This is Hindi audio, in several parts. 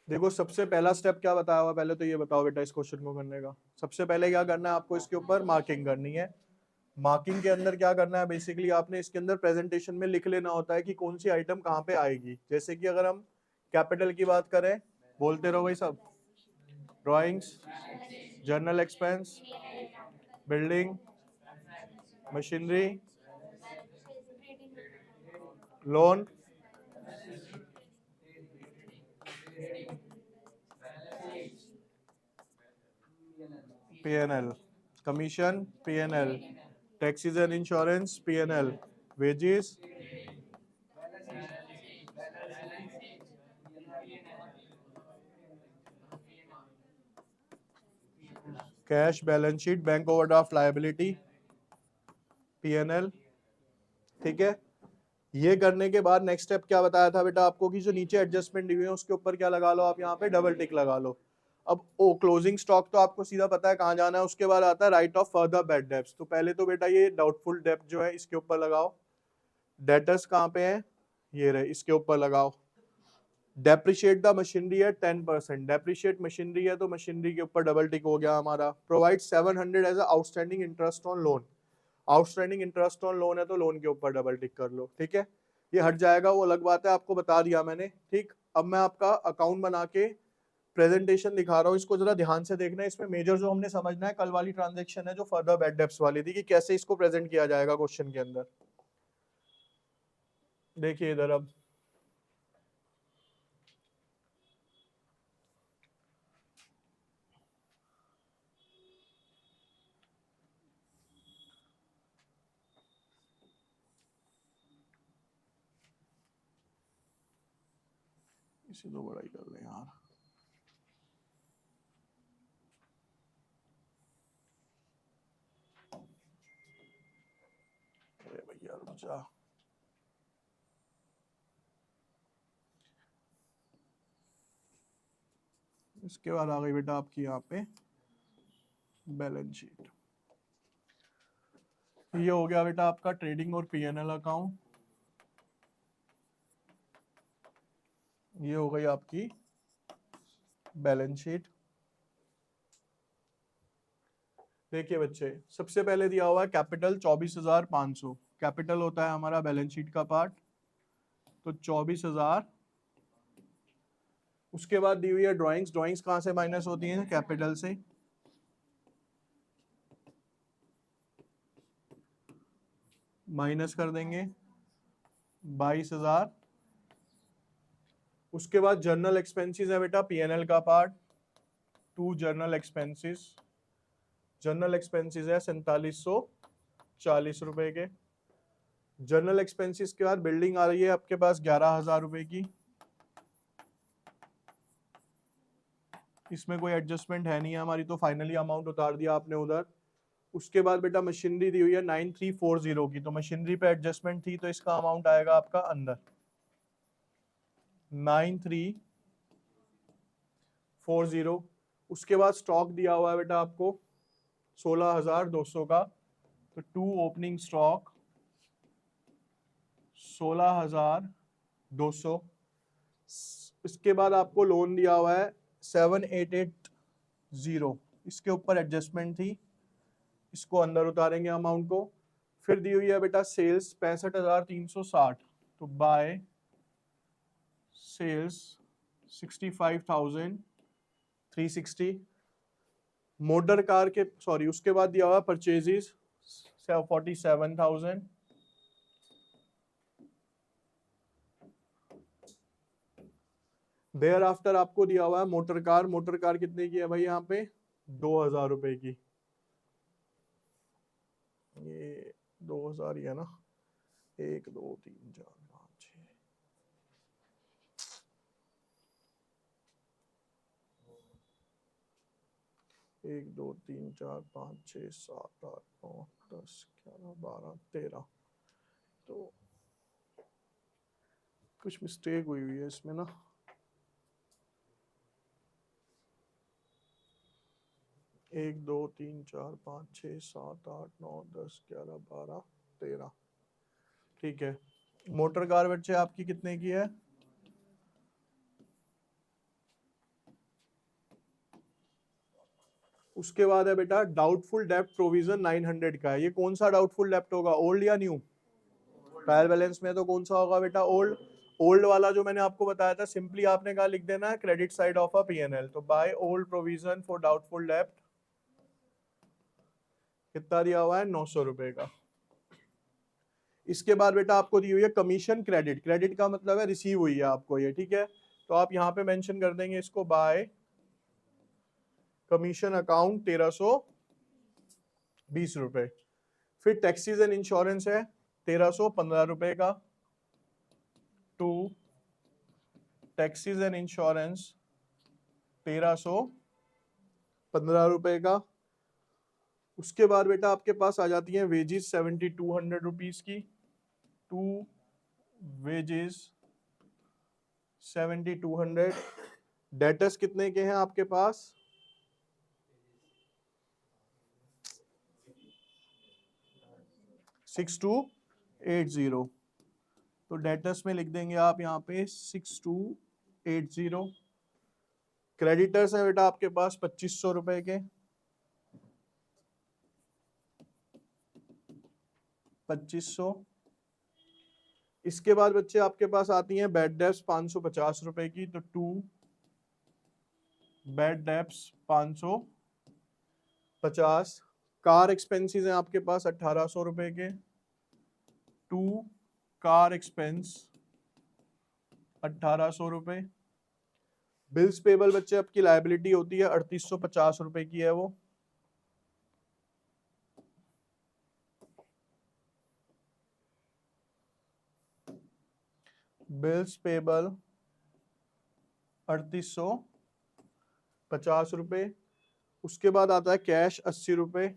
देखो सबसे पहला स्टेप क्या बताया हुआ, पहले तो ये बताओ बेटा इस क्वेश्चन को करने का। सबसे पहले क्या करना है आपको, इसके ऊपर मार्किंग करनी है। मार्किंग के अंदर क्या करना है, बेसिकली आपने इसके अंदर प्रेजेंटेशन में लिख लेना होता है कि कौन सी आइटम कहाँ पे आएगी। जैसे कि अगर हम कैपिटल की बात करें, बोलते रहो भाई सब। Drawings, journal expense, building, machinery, loan, P&L, commission, P&L, taxes and insurance, P&L, wages, cash, balance sheet, bank overdraft liability, P&L। ठीक है, ये करने के बाद नेक्स्ट स्टेप क्या बताया था बेटा आपको, कि जो नीचे एडजस्टमेंट दी हुई है उसके ऊपर क्या लगा लो आप, यहाँ पे डबल टिक लगा लो। अब ओ क्लोजिंग स्टॉक तो आपको सीधा पता है कहाँ जाना है। उसके बाद आता है write off further bad debts. तो पहले तो बेटा ये डाउटफुल डेब्ट जो है इसके ऊपर लगाओ। डेटर्स कहाँ पे है, ये रहे, इसके ऊपर लगाओ। डेप्रिशिएट द मशीनरी है 10%, डेप्रिशिएट मशीनरी है तो मशीनरी के ऊपर डबल टिक हो गया हमारा। Provide 700 as outstanding interest on loan, outstanding interest on loan है तो लोन के ऊपर डबल टिक कर लो। ठीक है, ये हट जाएगा, वो अलग बात है, आपको बता दिया मैंने। ठीक, अब मैं आपका अकाउंट बना के प्रेजेंटेशन दिखा रहा हूँ, इसको जरा ध्यान से देखना है। इसमें मेजर जो हमने समझना है, कल वाली ट्रांजेक्शन है जो फर्दर बैड डेब्ट्स वाली थी, कि कैसे इसको प्रेजेंट किया जाएगा क्वेश्चन के अंदर। देखिए इधर, अब इसे तो बड़ा ही कर ले यार। अरे भैया रुक जा। इसके बाद आ गई बेटा आपकी यहाँ पे बैलेंस शीट। ये हो गया बेटा आपका ट्रेडिंग और P&L अकाउंट। ये हो गई आपकी बैलेंस शीट। देखिए बच्चे, सबसे पहले दिया हुआ है कैपिटल 24,500। कैपिटल होता है हमारा बैलेंस शीट का पार्ट, तो 24,000। उसके बाद दी हुई है ड्राइंग्स। ड्राइंग्स कहाँ से माइनस होती हैं, कैपिटल से। माइनस कर देंगे 22,000। उसके बाद जर्नल एक्सपेंसेस है बेटा P&L का part, to general expenses. General expenses है 4,740 रुपए के। जर्नल एक्सपेंसेस के बाद बिल्डिंग आ रही है आपके पास 11,000 रुपए की। इसमें कोई एडजस्टमेंट है नहीं है हमारी, तो फाइनली अमाउंट उतार दिया आपने उधर। उसके बाद बेटा मशीनरी दी हुई है 9340 की, तो मशीनरी पे एडजस्टमेंट थी तो इसका अमाउंट आएगा आपका अंदर 9340। उसके बाद स्टॉक दिया हुआ है बेटा आपको 16,200 का, तो टू ओपनिंग स्टॉक 16,200। इसके बाद आपको लोन दिया हुआ है 7,880, इसके ऊपर एडजस्टमेंट थी, इसको अंदर उतारेंगे अमाउंट को। फिर दी हुई है बेटा सेल्स 65,360, तो बाय सेल्स 65,360। मोटर कार के, सॉरी, उसके बाद दिया हुआ परचेजेस 47,000। देयर आफ्टर आपको दिया हुआ है मोटर कार। मोटर कार कितने की है भाई, यहाँ पे 2,000 रुपए की। ये 2,000 ही है ना, 1 2 3 4 5 6, 1 2 3 4 5 6 7 8 9 10 11 12 13। तो कुछ मिस्टेक हुई हुई है इसमें ना। 1 2 3 4 5 6 7 8 9 10 11 12 13। ठीक है, मोटर कार बच्चे आपकी कितने की है, उसके बाद है बेटा डाउटफुल डेब्ट प्रोविजन 900 का है। ये कौन सा डाउटफुल डेब्ट होगा, ओल्ड या न्यू? ट्रायल बैलेंस में तो कौन सा होगा बेटा, ओल्ड। ओल्ड वाला जो मैंने आपको बताया था सिंपली आपने कहा लिख देना है credit side of a PNL. तो by old provision for doubtful डेब्ट कितना दिया हुआ है, 900 रुपए का। इसके बाद बेटा आपको दी हुई है कमीशन क्रेडिट। क्रेडिट का मतलब है रिसीव हुई है आपको ये, ठीक है। तो आप यहाँ पे मेंशन कर देंगे इसको बाय कमीशन अकाउंट 1320 रुपए। फिर टैक्सीज एंड इंश्योरेंस है 1315 रुपए का, टू टैक्सीज एंड इंश्योरेंस 1315 रुपए का। उसके बाद बेटा आपके पास आ जाती है वेजेस 7200 रुपीज की, टू वेजेस 7200। डेटर्स कितने के हैं आपके पास, 6280। तो डेटर्स में लिख देंगे आप यहाँ पे 6280। क्रेडिटर्स है बेटा आपके पास 2500 रुपए के, 2500। इसके बाद बच्चे आपके पास आती हैं बैड डेब्ट्स 550 रुपए की, तो to bad debts 550। Car expenses हैं आपके पास 1800 रुपए के, टू कार एक्सपेंस 1800 रुपए। बिल्स पेबल बच्चे आपकी लायबिलिटी होती है 3850 रुपए की है वो। बिल्स पेबल 3850 रुपए। उसके बाद आता है कैश 80 रुपए।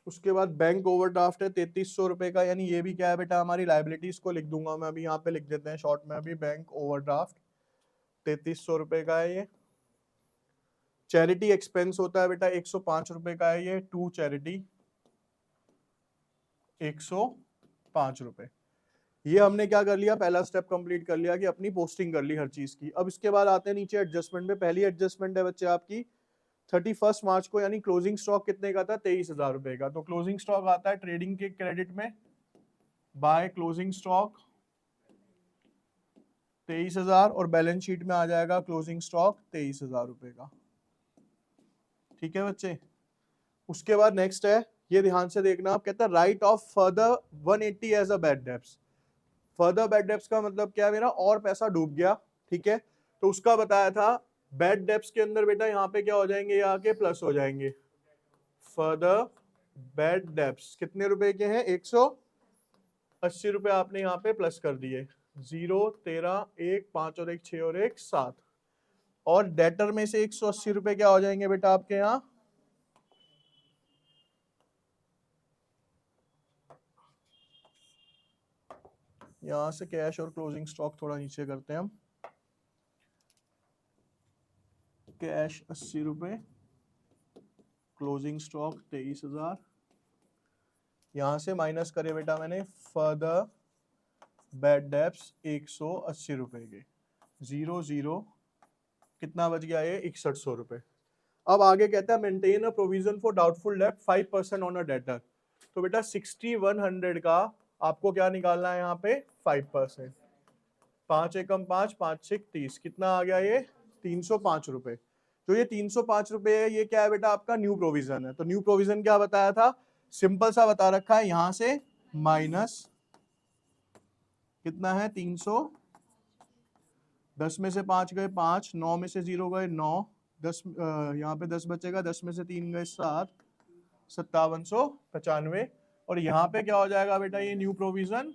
उसके बाद बैंक ओवरड्राफ्ट है 3300 रुपए का, यानी ये भी क्या है बेटा हमारी लायबिलिटीज को लिख दूंगा मैं अभी यहाँ पे, लिख देते हैं शॉर्ट में अभी, बैंक ओवरड्राफ्ट 3300 रुपए का है ये। चैरिटी एक्सपेंस होता है बेटा 105 रुपए का है ये, टू चैरिटी 105 रुपए। ये हमने क्या कर लिया, पहला स्टेप कंप्लीट कर लिया कि अपनी पोस्टिंग कर ली हर चीज की। अब इसके बाद आते हैं नीचे एडजस्टमेंट में। पहली एडजस्टमेंट है बच्चे आपकी 31 मार्च को, यानी क्लोजिंग स्टॉक कितने का था, 23,000 रुपए का। तो क्लोजिंग स्टॉक आता है ट्रेडिंग के क्रेडिट में, बाय क्लोजिंग स्टॉक 23,000, और बैलेंस शीट में आ जाएगा क्लोजिंग स्टॉक 23,000 रुपए का। ठीक है बच्चे। उसके बाद नेक्स्ट है, ये ध्यान से देखना, आप कहता है write off further 180 as a bad debts. Further bad debts का मतलब क्या है, मेरा और पैसा डूब गया, ठीक है। तो उसका बताया था बैड डेब्ट्स के अंदर बेटा यहाँ पे क्या हो जाएंगे, ये आके प्लस हो जाएंगे। फर्दर बैड डेब्ट्स कितने रुपए के हैं, 180 रुपए आपने यहाँ पे प्लस कर दिए। 0 13 1 5 और 1 6 और 1 7। और डेटर में से 180 रुपए क्या हो जाएंगे बेटा आपके यहाँ, यहां से कैश और क्लोजिंग स्टॉक थोड़ा नीचे करते हैं हम। कैश 80 रुपए, क्लोजिंग स्टॉक 23,000। यहां से माइनस करे बेटा मैंने फर्दर बैड डेब्ट्स 180 रुपए के, 0 0 कितना बच गया ये, 6100 रुपए। अब आगे कहता है maintain a provision for doubtful डेब्ट 5% ऑन अ डेटर। तो बेटा 6100 का आपको क्या निकालना है यहाँ पे, 5%। 5 एकम 5 5 6 30, कितना आ गया ये, 305 रुपए। तो ये 305 रुपए है, ये क्या है बेटा आपका न्यू प्रोविजन है। तो न्यू प्रोविजन क्या बताया था, सिंपल सा बता रखा है, यहां से माइनस कितना है 300, 10 में से 5 गए 5, 9 में से 0 गए 9, 10 यहाँ पे 10 बचेगा, 10 में से 3 गए 7, 5795। और यहाँ पे क्या हो जाएगा बेटा, ये न्यू प्रोविजन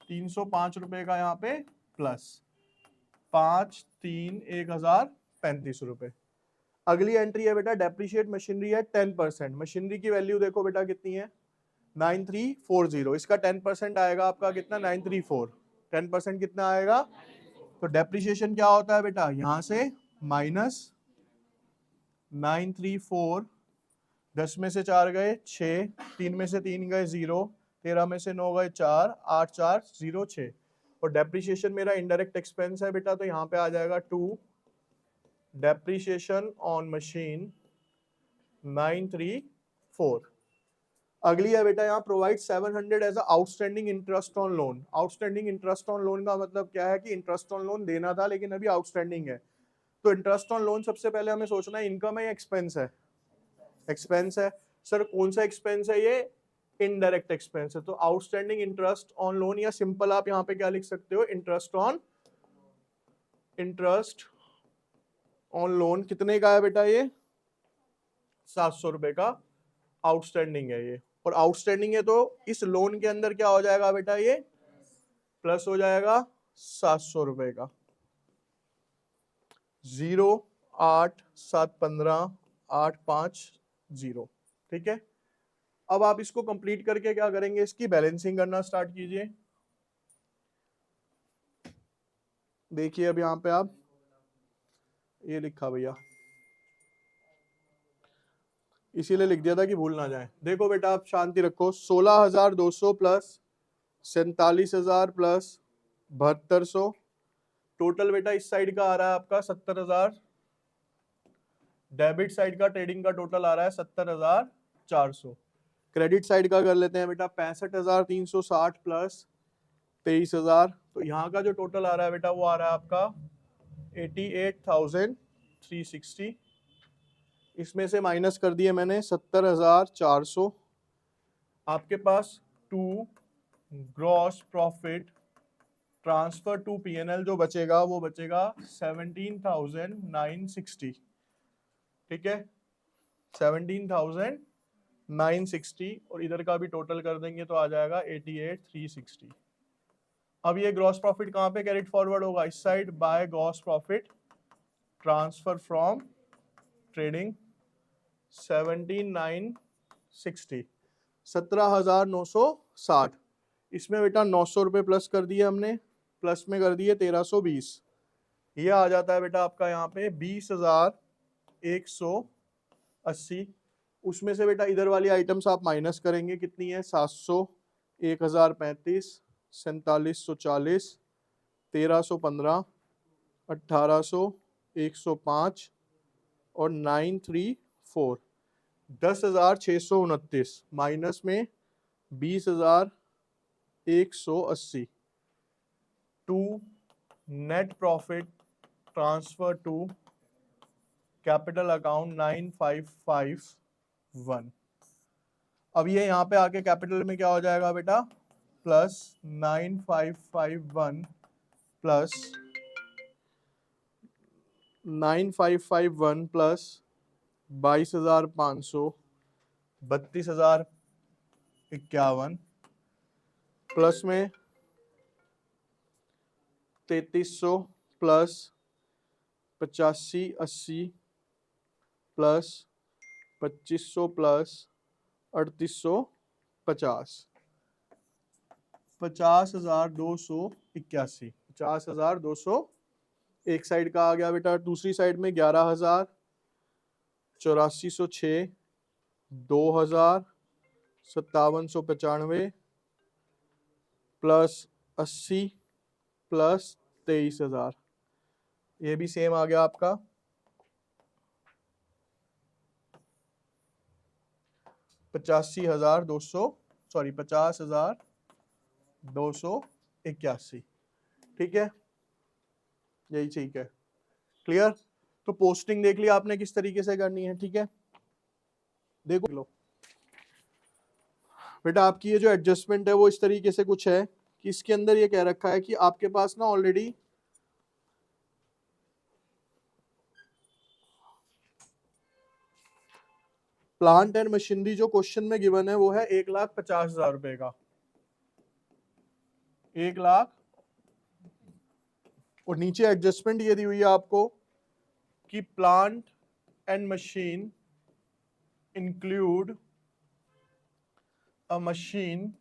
305 रुपए का यहाँ पे प्लस 5 3 1035 रुपए। अगली एंट्री है बेटा डेप्रिशिएट मशीनरी है 10%। मशीनरी की वैल्यू देखो बेटा कितनी है, 9340। इसका 10% आएगा आपका कितना, 934। 10% कितना आएगा, तो डेप्रिशिएशन क्या होता है बेटा, यहां से माइनस 934, 10 में से 4 गए 6, 3 में से 3 गए 0, 13 में से 9 गए 4, 8 4 0 6। और डेप्रिसिएशन मेरा इनडायरेक्ट एक्सपेंस है बेटा, तो यहाँ पे आ जाएगा 2 डेप्रिसिएशन ऑन मशीन 934। अगली है बेटा यहाँ provide 700 as outstanding interest on loan. Outstanding interest on loan का मतलब क्या है कि इंटरेस्ट ऑन लोन देना था लेकिन अभी आउटस्टैंडिंग है। तो इंटरेस्ट ऑन लोन सबसे पहले हमें सोचना है इनकम है या एक्सपेंस है। एक्सपेंस है। सर कौन सा एक्सपेंस है ये? इनडायरेक्ट एक्सपेंस है। तो आउटस्टैंडिंग इंटरेस्ट ऑन लोन, या सिंपल आप यहाँ पे क्या लिख सकते हो, इंटरेस्ट ऑन लोन कितने का है बेटा? ये 700 रुपए का आउटस्टैंडिंग है ये। और आउटस्टैंडिंग है तो इस लोन के अंदर क्या हो जाएगा बेटा? ये प्लस हो जाएगा 700 रुपए का। 08715 850। ठीक है, अब आप इसको कंप्लीट करके क्या करेंगे, इसकी बैलेंसिंग करना स्टार्ट कीजिए। देखिए अब यहाँ पे आप ये लिखा भैया, इसीलिए लिख दिया था कि भूल ना जाए। देखो बेटा आप शांति रखो, 16,200 प्लस 47,000 प्लस 7200, टोटल बेटा इस साइड का आ रहा है आपका 70,000। डेबिट साइड का ट्रेडिंग का टोटल आ रहा है 70,400। क्रेडिट साइड का कर लेते हैं बेटा 65,360 प्लस 23,000। तो यहाँ का जो टोटल आ रहा है बेटा वो आ रहा है आपका 88,360। इसमें से माइनस कर दिए मैंने 70,400। आपके पास 2 gross profit transfer to PNL जो बचेगा वो बचेगा 17,960। ठीक है, 17,960, और इधर का भी टोटल कर देंगे तो आ जाएगा 88,360। अब ये ग्रॉस प्रॉफिट कहाँ पे कैरिड फॉरवर्ड होगा? इस side, by gross profit transfer from trading 17,960, 17,960। इसमें बेटा 900 रुपये प्लस कर दिए हमने, प्लस में कर दिए 1,320। ये आ जाता है बेटा आपका यहाँ पे 20,180। उसमें से बेटा इधर वाली आइटम्स आप माइनस करेंगे, कितनी है? 700, 1,035, 4,740, 1,315, 1,800, 105 और 934, 10,629 माइनस में 20,180 to net profit transfer to capital account 9,551। अब ये यहाँ पे आके कैपिटल में क्या हो जाएगा बेटा? प्लस 9,551 प्लस 9,551 प्लस 22,500, 32,051 प्लस में 3,300 प्लस 85,80 प्लस 2,500 प्लस 3,850, 50,281। 50,200 एक साइड का आ गया बेटा। दूसरी साइड में 11,000, 8,406, 2,000, 5,795 प्लस 80 प्लस 23,000। ये भी सेम आ गया आपका 50,281। ठीक है, यही ठीक है। क्लियर? तो पोस्टिंग देख लिया आपने किस तरीके से करनी है। ठीक है, देखो लो बेटा, आपकी ये जो एडजस्टमेंट है वो इस तरीके से कुछ है कि इसके अंदर ये कह रखा है कि आपके पास ना ऑलरेडी प्लांट एंड मशीनरी जो क्वेश्चन में गिवन है वो है 1,50,000 रुपए का, 1 लाख। और नीचे एडजस्टमेंट ये दी हुई है आपको कि plant and machine include a machine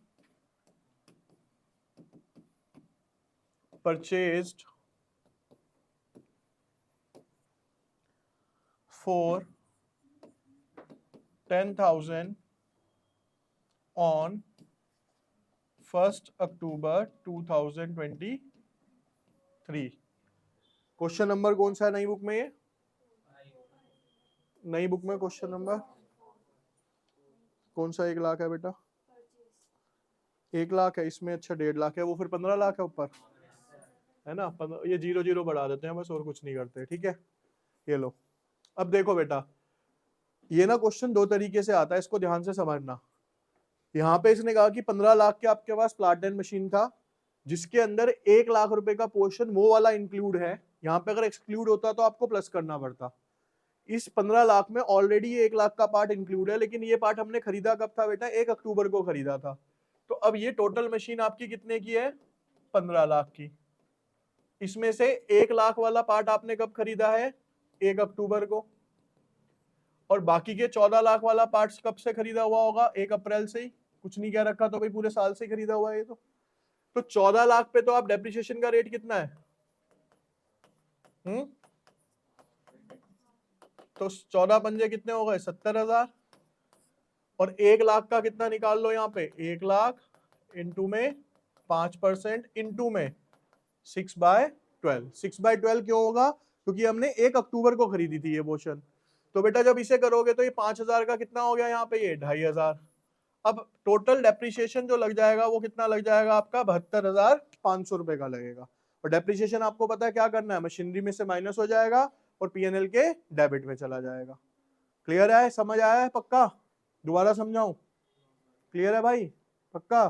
purchased for 10,000 on 1st October 2023। 3। Question number कौन सा है नई बुक में? ये नई बुक में क्वेश्चन नंबर कौन सा 1 लाख है बेटा? 1 लाख है इसमें, अच्छा 1.5 लाख है, वो फिर 15 लाख है ऊपर, है ना। ये 0 0 बढ़ा देते हैं बस, और कुछ नहीं करते, ठीक है। ये लो, अब देखो बेटा, ये ना क्वेश्चन 2 तरीके से आता है, इसको ध्यान से समझना। यहाँ पे इसने कहा कि 15 लाख के आपके पास प्लांट एंड मशीन था, जिसके अंदर 1 लाख रुपए का पोर्शन वो वाला इंक्लूड है। यहाँ पे अगर एक्सक्लूड होता तो आपको प्लस करना पड़ता। इस 15 लाख में ऑलरेडी 1 लाख का पार्ट इंक्लूड है, लेकिन ये पार्ट हमने खरीदा कब था बेटा? 1 अक्टूबर को खरीदा था। तो अब ये टोटल मशीन आपकी कितने की है? 15 लाख की। इसमें से 1 लाख वाला पार्ट आपने कब खरीदा है? 1 अक्टूबर को। और बाकी के 14 लाख वाला पार्ट कब से खरीदा हुआ होगा? 1 अप्रैल से ही। कुछ नहीं कह रखा तो भाई पूरे साल से खरीदा हुआ है ये तो 14 लाख पे तो आप डेप्रिसिएशन का रेट कितना है? तो 14 पंजे कितने हो गए? 70,000। और 1 लाख का कितना निकाल लो यहाँ पे? 1 लाख इंटू में 5% इंटू में 6/12। 6/12 क्यों होगा? क्योंकि हमने 1 अक्टूबर को खरीदी थी ये पोर्शन। तो बेटा जब इसे करोगे तो ये 5,000 का कितना हो गया यहाँ पे? ये 2,500। अब टोटल डेप्रिसिएशन जो लग जाएगा वो कितना लग जाएगा आपका? 72,500 रुपए का लगेगा। और डेप्रिसिएशन आपको पता है क्या करना है? मशीनरी में से माइनस हो जाएगा और पीएनएल के डेबिट में चला जाएगा। क्लियर है? समझ आया है पक्का? दोबारा समझाऊं? क्लियर है भाई? पक्का?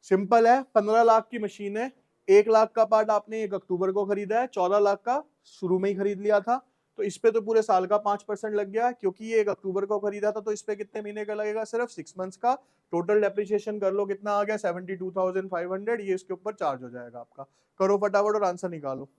सिंपल है, 15 लाख की मशीन है, 1 लाख का पार्ट आपने 1 अक्टूबर को खरीदा है, 14 लाख का शुरू में ही खरीद लिया था। तो इस पे तो पूरे साल का 5% लग गया, क्योंकि ये 1 अक्टूबर को खरीदा था। तो इस पे कितने महीने का लगेगा? सिर्फ 6 मंथ्स का। टोटल डेप्रिसिएशन कर लो कितना आ गया? 72,500। ये इसके ऊपर चार्ज हो जाएगा आपका। करो फटाफट और आंसर निकालो।